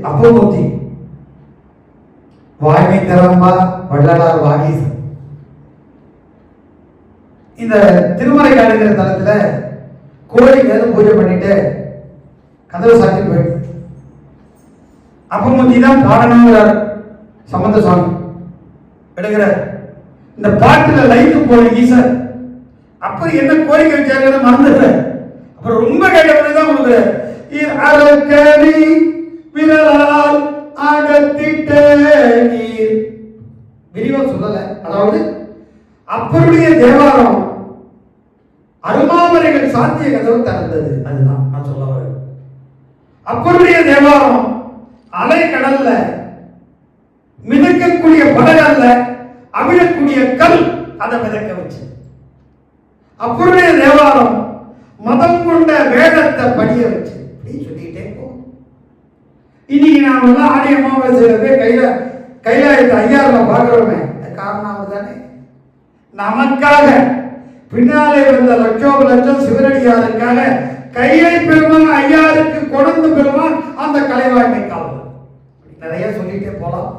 அப்பமூர்த்தி, வாய்மை திறம்பா வள்ளலார் வாகீசன். இந்த திருமலை காடுங்கிற தளத்துல கோழி வேதம் பூஜை பண்ணிட்டு கதவை சாத்தி போயிட்டு அப்பமூர்த்தி தான் பாடணுங்கிறார். சம்பந்த சுவாமி எடுக்கிறார். இந்த பாட்டுல லைட்டு போன ஈசர் அப்புறம் என்ன கோரிக்கை வச்சாரு மறந்துடுற. அப்புறம் ரொம்ப கேட்டதான் கொடுக்குறாரு. அரக்கணி விரலால் அகத்திட்ட நீர் விரிவா சொல்லல. அதாவது அப்பருடைய தேவாரம் அருமாமரைகள் சாத்திய கதவு திறந்தது. அதுதான் நான் சொல்ல வரேன். அப்பருடைய தேவாரம் அலை கடல்ல மிதக்கக்கூடிய படகல்ல, அமிழக்கூடிய கல் அதை மிதக்க வச்சு. அப்பருடைய தேவாரம் மதம் கொண்ட வேடத்தை படிய வச்சு. சொல்லிக்கிட்டே போகும். இன்னைக்கு நாம எல்லாம் ஆடி அமாவாசையில போய் கைலாயத்தை ஐயாறுல பாக்குறோமே, காரணம் அவர்தானே. நமக்காக பின்னாலே வந்த லட்சோப லட்சம் சிவனடியாருக்காக கையை பெருமான் ஐயாருக்கு கொண்டு பெருமான் அந்த கலைவாய்மை காவல். நிறைய சொல்லிட்டே போலாம்.